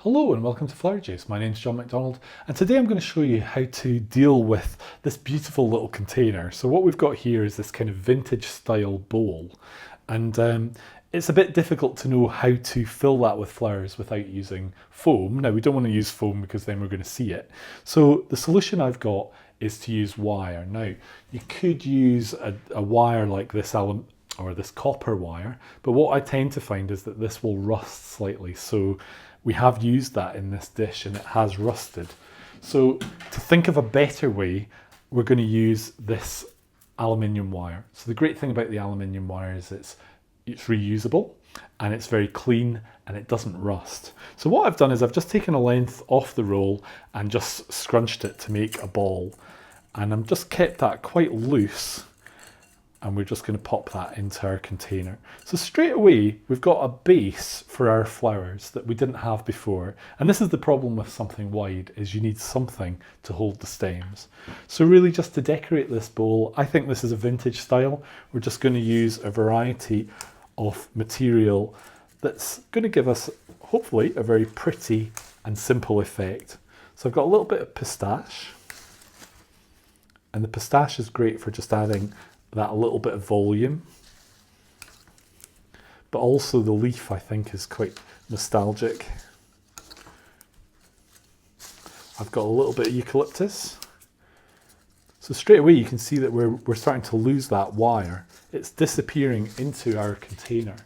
Hello and welcome to Flower Joos. My name's John McDonald and today I'm going to show you how to deal with this beautiful little container. So what we've got here is this kind of vintage style bowl, and it's a bit difficult to know how to fill that with flowers without using foam. Now we don't want to use foam because then we're going to see it. So the solution I've got is to use wire. Now you could use a wire like this or this copper wire, but what I tend to find is that this will rust slightly. So we have used that in this dish and it has rusted. So to think of a better way, we're going to use this aluminium wire. So the great thing about the aluminium wire is it's reusable and it's very clean and it doesn't rust. So what I've done is I've just taken a length off the roll and just scrunched it to make a ball. And I'm just kept that quite loose. And we're just going to pop that into our container. So straight away, we've got a base for our flowers that we didn't have before. And this is the problem with something wide, is you need something to hold the stems. So really just to decorate this bowl, I think this is a vintage style. We're just going to use a variety of material that's going to give us, hopefully, a very pretty and simple effect. So I've got a little bit of pistache. And the pistache is great for just adding that little bit of volume, but also the leaf I think is quite nostalgic. I've got a little bit of eucalyptus. So straight away you can see that we're starting to lose that wire. It's disappearing into our container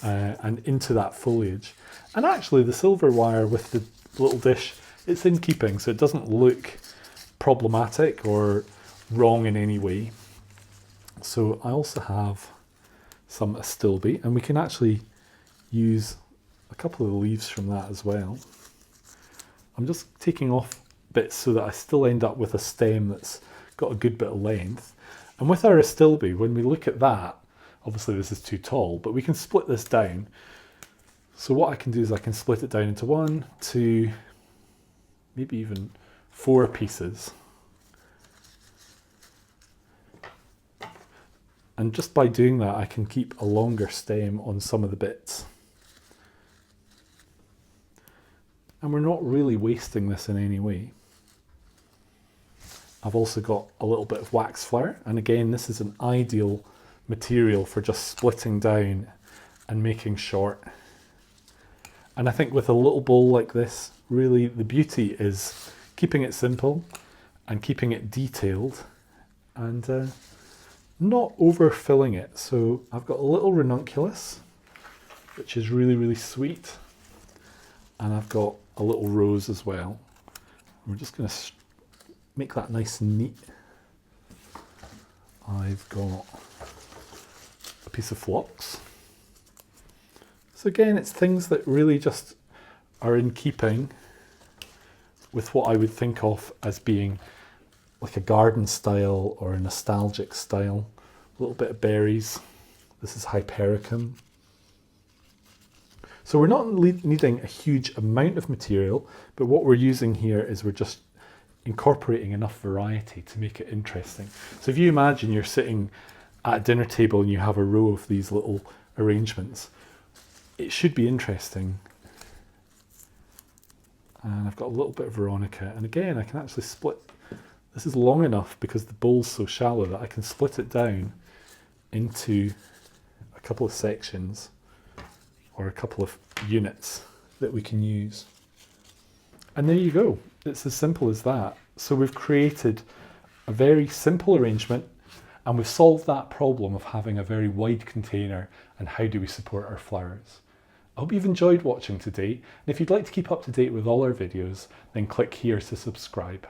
and into that foliage. And actually the silver wire with the little dish, it's in keeping, so it doesn't look problematic or wrong in any way. So I also have some astilbe, and we can actually use a couple of the leaves from that as well. I'm just taking off bits so that I still end up with a stem that's got a good bit of length. And with our astilbe, when we look at that, obviously this is too tall, but we can split this down. So what I can do is I can split it down into 1, 2, maybe even 4 pieces. And just by doing that, I can keep a longer stem on some of the bits. And we're not really wasting this in any way. I've also got a little bit of waxflower. And again, this is an ideal material for just splitting down and making short. And I think with a little bowl like this, really the beauty is keeping it simple and keeping it detailed and not overfilling it. So I've got a little ranunculus, which is really, really sweet. And I've got a little rose as well. We're just going to make that nice and neat. I've got a piece of phlox. So again, it's things that really just are in keeping with what I would think of as being like a garden style or a nostalgic style. A little bit of berries. This is hypericum. So we're not needing a huge amount of material, but what we're using here is we're just incorporating enough variety to make it interesting. So if you imagine you're sitting at a dinner table and you have a row of these little arrangements, it should be interesting. And I've got a little bit of veronica, and again I can actually split. This is long enough because the bowl's so shallow that I can split it down into a couple of sections or a couple of units that we can use. And there you go. It's as simple as that. So we've created a very simple arrangement and we've solved that problem of having a very wide container and how do we support our flowers. I hope you've enjoyed watching today. And if you'd like to keep up to date with all our videos, then click here to subscribe.